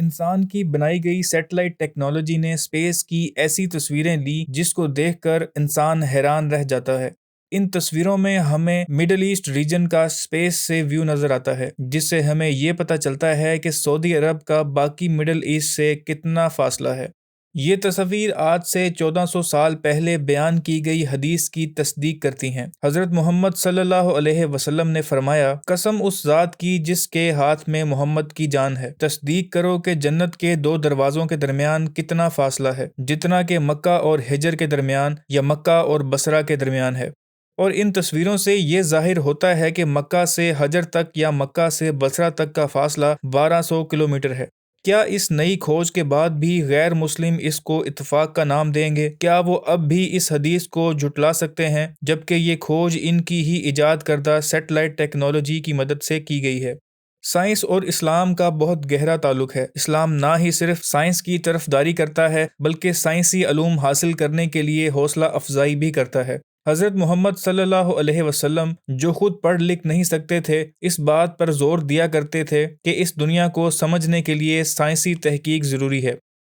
انسان کی بنائی گئی سیٹلائٹ ٹیکنالوجی نے اسپیس کی ایسی تصویریں لی جس کو دیکھ کر انسان حیران رہ جاتا ہے۔ ان تصویروں میں ہمیں مڈل ایسٹ ریجن کا اسپیس سے ویو نظر آتا ہے، جس سے ہمیں یہ پتہ چلتا ہے کہ سعودی عرب کا باقی مڈل ایسٹ سے کتنا فاصلہ ہے۔ یہ تصویر آج سے 1400 سال پہلے بیان کی گئی حدیث کی تصدیق کرتی ہیں۔ حضرت محمد صلی اللہ علیہ وسلم نے فرمایا، قسم اس ذات کی جس کے ہاتھ میں محمد کی جان ہے، تصدیق کرو کہ جنت کے دو دروازوں کے درمیان کتنا فاصلہ ہے، جتنا کہ مکہ اور حجر کے درمیان یا مکہ اور بصرہ کے درمیان ہے۔ اور ان تصویروں سے یہ ظاہر ہوتا ہے کہ مکہ سے حجر تک یا مکہ سے بصرہ تک کا فاصلہ 1200 کلومیٹر ہے۔ کیا اس نئی کھوج کے بعد بھی غیر مسلم اس کو اتفاق کا نام دیں گے؟ کیا وہ اب بھی اس حدیث کو جھٹلا سکتے ہیں، جبکہ یہ کھوج ان کی ہی ایجاد کردہ سیٹلائٹ ٹیکنالوجی کی مدد سے کی گئی ہے؟ سائنس اور اسلام کا بہت گہرا تعلق ہے۔ اسلام نہ ہی صرف سائنس کی طرفداری کرتا ہے بلکہ سائنسی علوم حاصل کرنے کے لیے حوصلہ افزائی بھی کرتا ہے۔ حضرت محمد صلی اللہ علیہ وسلم جو خود پڑھ لکھ نہیں سکتے تھے، اس بات پر زور دیا کرتے تھے کہ اس دنیا کو سمجھنے کے لیے سائنسی تحقیق ضروری ہے۔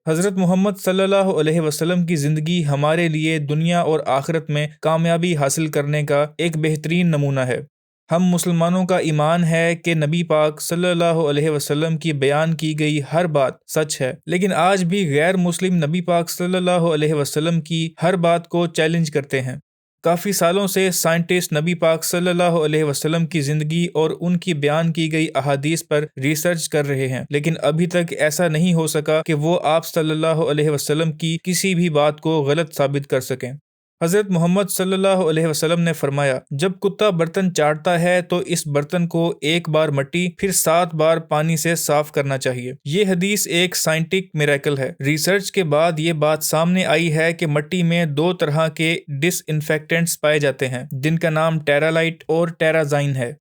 حضرت محمد صلی اللہ علیہ وسلم کی زندگی ہمارے لیے دنیا اور آخرت میں کامیابی حاصل کرنے کا ایک بہترین نمونہ ہے۔ ہم مسلمانوں کا ایمان ہے کہ نبی پاک صلی اللہ علیہ وسلم کی بیان کی گئی ہر بات سچ ہے، لیکن آج بھی غیر مسلم نبی پاک صلی اللہ علیہ وسلم کی ہر بات کو چیلنج کرتے ہیں۔ کافی سالوں سے سائنٹسٹ نبی پاک صلی اللہ علیہ وسلم کی زندگی اور ان کی بیان کی گئی احادیث پر ریسرچ کر رہے ہیں، لیکن ابھی تک ایسا نہیں ہو سکا کہ وہ آپ صلی اللہ علیہ وسلم کی کسی بھی بات کو غلط ثابت کر سکیں۔ حضرت محمد صلی اللہ علیہ وسلم نے فرمایا، جب کتا برتن چاٹتا ہے تو اس برتن کو ایک بار مٹی پھر 7 بار پانی سے صاف کرنا چاہیے۔ یہ حدیث ایک سائنٹک میریکل ہے۔ ریسرچ کے بعد یہ بات سامنے آئی ہے کہ مٹی میں 2 طرح کے ڈس انفیکٹنٹس پائے جاتے ہیں، جن کا نام ٹیرالائٹ اور ٹیرازائن ہے۔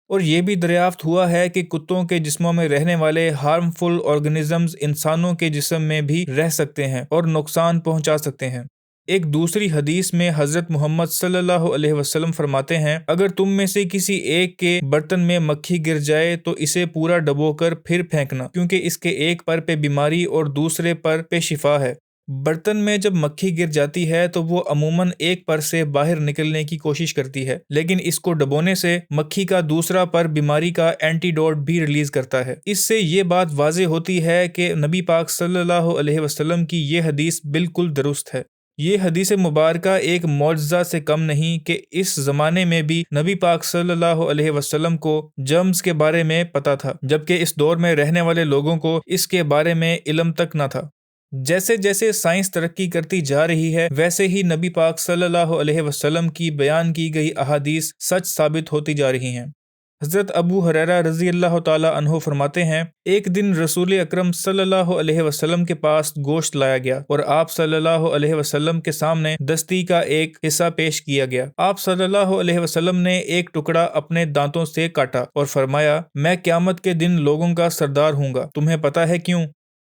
اور یہ بھی دریافت ہوا ہے کہ کتوں کے جسموں میں رہنے والے ہارمفل آرگنزمز انسانوں کے جسم میں بھی رہ سکتے ہیں اور نقصان پہنچا سکتے ہیں۔ ایک دوسری حدیث میں حضرت محمد صلی اللہ علیہ وسلم فرماتے ہیں، اگر تم میں سے کسی ایک کے برتن میں مکھی گر جائے تو اسے پورا ڈبو کر پھر پھینکنا، کیونکہ اس کے ایک پر پہ بیماری اور دوسرے پر پہ شفا ہے۔ برتن میں جب مکھی گر جاتی ہے تو وہ عموماً ایک پر سے باہر نکلنے کی کوشش کرتی ہے، لیکن اس کو ڈبونے سے مکھی کا دوسرا پر بیماری کا اینٹی ڈوٹ بھی ریلیز کرتا ہے۔ اس سے یہ بات واضح ہوتی ہے کہ نبی پاک صلی اللہ علیہ وسلم کی یہ حدیث بالکل درست ہے۔ یہ حدیث مبارکہ ایک معجزہ سے کم نہیں کہ اس زمانے میں بھی نبی پاک صلی اللہ علیہ وسلم کو جرمز کے بارے میں پتہ تھا، جبکہ اس دور میں رہنے والے لوگوں کو اس کے بارے میں علم تک نہ تھا۔ جیسے جیسے سائنس ترقی کرتی جا رہی ہے، ویسے ہی نبی پاک صلی اللہ علیہ وسلم کی بیان کی گئی احادیث سچ ثابت ہوتی جا رہی ہیں۔ حضرت ابو ہریرہ رضی اللہ تعالی عنہ فرماتے ہیں، ایک دن رسول اکرم صلی اللہ علیہ وسلم کے پاس گوشت لایا گیا اور آپ صلی اللہ علیہ وسلم کے سامنے دستی کا ایک حصہ پیش کیا گیا۔ آپ صلی اللہ علیہ وسلم نے ایک ٹکڑا اپنے دانتوں سے کاٹا اور فرمایا، میں قیامت کے دن لوگوں کا سردار ہوں گا۔ تمہیں پتہ ہے کیوں؟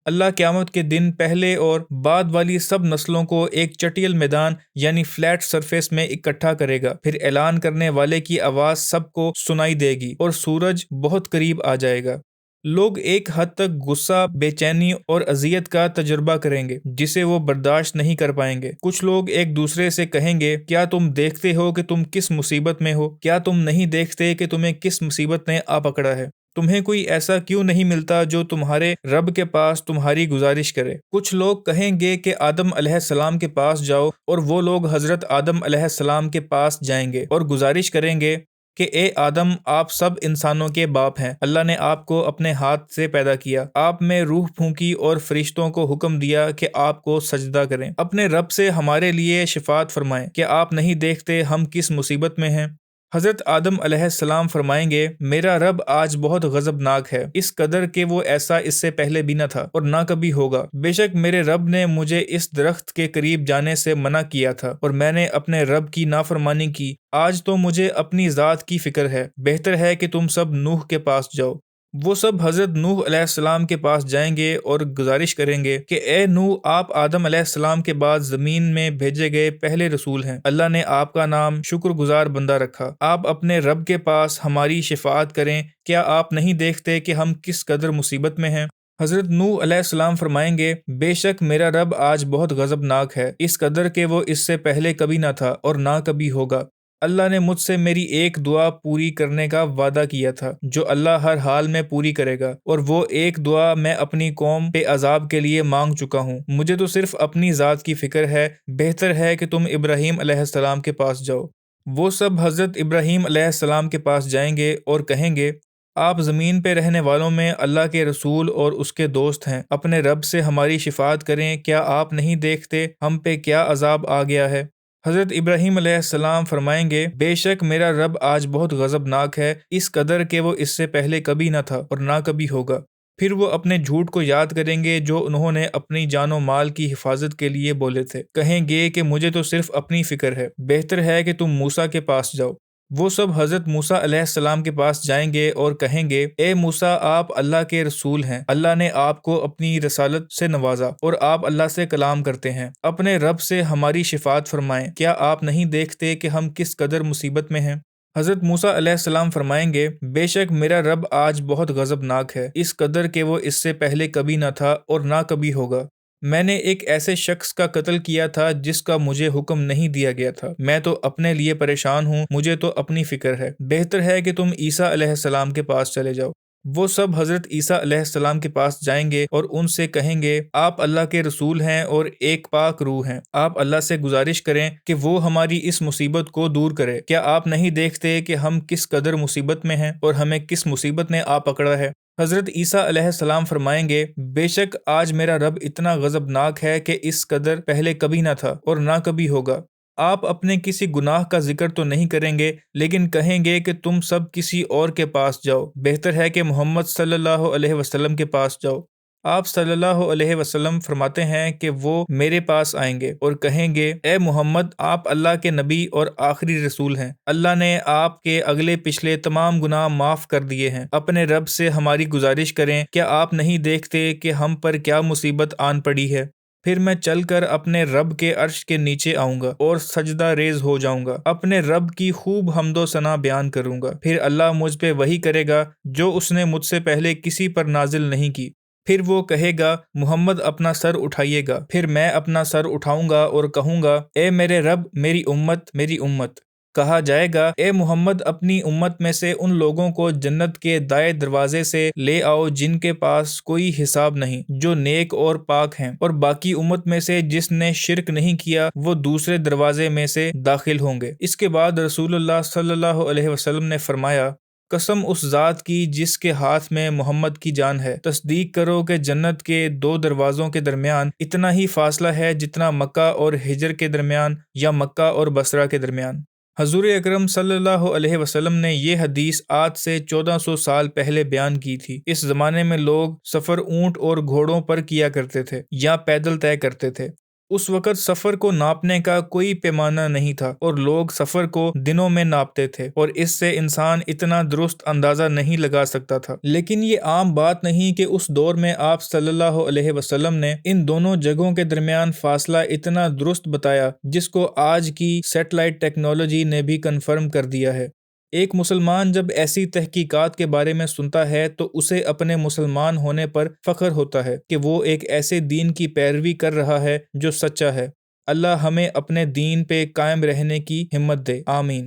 اللہ قیامت کے دن پہلے اور بعد والی سب نسلوں کو ایک چٹیل میدان یعنی فلیٹ سرفیس میں اکٹھا کرے گا، پھر اعلان کرنے والے کی آواز سب کو سنائی دے گی اور سورج بہت قریب آ جائے گا۔ لوگ ایک حد تک غصہ، بے چینی اور اذیت کا تجربہ کریں گے جسے وہ برداشت نہیں کر پائیں گے۔ کچھ لوگ ایک دوسرے سے کہیں گے، کیا تم دیکھتے ہو کہ تم کس مصیبت میں ہو؟ کیا تم نہیں دیکھتے کہ تمہیں کس مصیبت نے آ پکڑا ہے؟ تمہیں کوئی ایسا کیوں نہیں ملتا جو تمہارے رب کے پاس تمہاری گزارش کرے؟ کچھ لوگ کہیں گے کہ آدم علیہ السلام کے پاس جاؤ، اور وہ لوگ حضرت آدم علیہ السلام کے پاس جائیں گے اور گزارش کریں گے کہ اے آدم، آپ سب انسانوں کے باپ ہیں، اللہ نے آپ کو اپنے ہاتھ سے پیدا کیا، آپ میں روح پھونکی اور فرشتوں کو حکم دیا کہ آپ کو سجدہ کریں، اپنے رب سے ہمارے لیے شفاعت فرمائیں، کہ آپ نہیں دیکھتے ہم کس مصیبت میں ہیں؟ حضرت آدم علیہ السلام فرمائیں گے، میرا رب آج بہت غضبناک ہے، اس قدر کہ وہ ایسا اس سے پہلے بھی نہ تھا اور نہ کبھی ہوگا۔ بے شک میرے رب نے مجھے اس درخت کے قریب جانے سے منع کیا تھا اور میں نے اپنے رب کی نافرمانی کی، آج تو مجھے اپنی ذات کی فکر ہے، بہتر ہے کہ تم سب نوح کے پاس جاؤ۔ وہ سب حضرت نوح علیہ السلام کے پاس جائیں گے اور گزارش کریں گے کہ اے نوح، آپ آدم علیہ السلام کے بعد زمین میں بھیجے گئے پہلے رسول ہیں، اللہ نے آپ کا نام شکر گزار بندہ رکھا، آپ اپنے رب کے پاس ہماری شفاعت کریں، کیا آپ نہیں دیکھتے کہ ہم کس قدر مصیبت میں ہیں؟ حضرت نوح علیہ السلام فرمائیں گے، بے شک میرا رب آج بہت غضبناک ہے، اس قدر کہ وہ اس سے پہلے کبھی نہ تھا اور نہ کبھی ہوگا۔ اللہ نے مجھ سے میری ایک دعا پوری کرنے کا وعدہ کیا تھا جو اللہ ہر حال میں پوری کرے گا، اور وہ ایک دعا میں اپنی قوم پہ عذاب کے لیے مانگ چکا ہوں۔ مجھے تو صرف اپنی ذات کی فکر ہے، بہتر ہے کہ تم ابراہیم علیہ السلام کے پاس جاؤ۔ وہ سب حضرت ابراہیم علیہ السلام کے پاس جائیں گے اور کہیں گے، آپ زمین پہ رہنے والوں میں اللہ کے رسول اور اس کے دوست ہیں، اپنے رب سے ہماری شفاعت کریں، کیا آپ نہیں دیکھتے ہم پہ کیا عذاب آ گیا ہے؟ حضرت ابراہیم علیہ السلام فرمائیں گے، بے شک میرا رب آج بہت غضبناک ہے، اس قدر کہ وہ اس سے پہلے کبھی نہ تھا اور نہ کبھی ہوگا۔ پھر وہ اپنے جھوٹ کو یاد کریں گے جو انہوں نے اپنی جان و مال کی حفاظت کے لیے بولے تھے، کہیں گے کہ مجھے تو صرف اپنی فکر ہے، بہتر ہے کہ تم موسیٰ کے پاس جاؤ۔ وہ سب حضرت موسیٰ علیہ السلام کے پاس جائیں گے اور کہیں گے، اے موسیٰ، آپ اللہ کے رسول ہیں، اللہ نے آپ کو اپنی رسالت سے نوازا اور آپ اللہ سے کلام کرتے ہیں، اپنے رب سے ہماری شفاعت فرمائیں، کیا آپ نہیں دیکھتے کہ ہم کس قدر مصیبت میں ہیں؟ حضرت موسیٰ علیہ السلام فرمائیں گے، بے شک میرا رب آج بہت غضبناک ہے، اس قدر کہ وہ اس سے پہلے کبھی نہ تھا اور نہ کبھی ہوگا۔ میں نے ایک ایسے شخص کا قتل کیا تھا جس کا مجھے حکم نہیں دیا گیا تھا، میں تو اپنے لیے پریشان ہوں، مجھے تو اپنی فکر ہے، بہتر ہے کہ تم عیسیٰ علیہ السلام کے پاس چلے جاؤ۔ وہ سب حضرت عیسیٰ علیہ السلام کے پاس جائیں گے اور ان سے کہیں گے، آپ اللہ کے رسول ہیں اور ایک پاک روح ہیں، آپ اللہ سے گزارش کریں کہ وہ ہماری اس مصیبت کو دور کرے، کیا آپ نہیں دیکھتے کہ ہم کس قدر مصیبت میں ہیں اور ہمیں کس مصیبت نے آ پکڑا ہے؟ حضرت عیسیٰ علیہ السلام فرمائیں گے، بے شک آج میرا رب اتنا غضبناک ہے کہ اس قدر پہلے کبھی نہ تھا اور نہ کبھی ہوگا۔ آپ اپنے کسی گناہ کا ذکر تو نہیں کریں گے، لیکن کہیں گے کہ تم سب کسی اور کے پاس جاؤ، بہتر ہے کہ محمد صلی اللہ علیہ وسلم کے پاس جاؤ۔ آپ صلی اللہ علیہ وسلم فرماتے ہیں کہ وہ میرے پاس آئیں گے اور کہیں گے، اے محمد، آپ اللہ کے نبی اور آخری رسول ہیں، اللہ نے آپ کے اگلے پچھلے تمام گناہ معاف کر دیے ہیں، اپنے رب سے ہماری گزارش کریں، کیا آپ نہیں دیکھتے کہ ہم پر کیا مصیبت آن پڑی ہے؟ پھر میں چل کر اپنے رب کے عرش کے نیچے آؤں گا اور سجدہ ریز ہو جاؤں گا، اپنے رب کی خوب حمد و ثنا بیان کروں گا، پھر اللہ مجھ پہ وحی کرے گا جو اس نے مجھ سے پہلے کسی پر نازل نہیں کی۔ پھر وہ کہے گا، محمد اپنا سر اٹھائیے گا، پھر میں اپنا سر اٹھاؤں گا اور کہوں گا، اے میرے رب، میری امت، میری امت۔ کہا جائے گا، اے محمد، اپنی امت میں سے ان لوگوں کو جنت کے دائیں دروازے سے لے آؤ جن کے پاس کوئی حساب نہیں، جو نیک اور پاک ہیں، اور باقی امت میں سے جس نے شرک نہیں کیا وہ دوسرے دروازے میں سے داخل ہوں گے۔ اس کے بعد رسول اللہ صلی اللہ علیہ وسلم نے فرمایا، قسم اس ذات کی جس کے ہاتھ میں محمد کی جان ہے، تصدیق کرو کہ جنت کے دو دروازوں کے درمیان اتنا ہی فاصلہ ہے جتنا مکہ اور ہجر کے درمیان یا مکہ اور بصرہ کے درمیان۔ حضور اکرم صلی اللہ علیہ وسلم نے یہ حدیث آج سے 1400 سال پہلے بیان کی تھی۔ اس زمانے میں لوگ سفر اونٹ اور گھوڑوں پر کیا کرتے تھے یا پیدل طے کرتے تھے۔ اس وقت سفر کو ناپنے کا کوئی پیمانہ نہیں تھا اور لوگ سفر کو دنوں میں ناپتے تھے اور اس سے انسان اتنا درست اندازہ نہیں لگا سکتا تھا۔ لیکن یہ عام بات نہیں کہ اس دور میں آپ صلی اللہ علیہ وسلم نے ان دونوں جگہوں کے درمیان فاصلہ اتنا درست بتایا، جس کو آج کی سیٹلائٹ ٹیکنالوجی نے بھی کنفرم کر دیا ہے۔ ایک مسلمان جب ایسی تحقیقات کے بارے میں سنتا ہے تو اسے اپنے مسلمان ہونے پر فخر ہوتا ہے کہ وہ ایک ایسے دین کی پیروی کر رہا ہے جو سچا ہے۔ اللہ ہمیں اپنے دین پہ قائم رہنے کی ہمت دے، آمین۔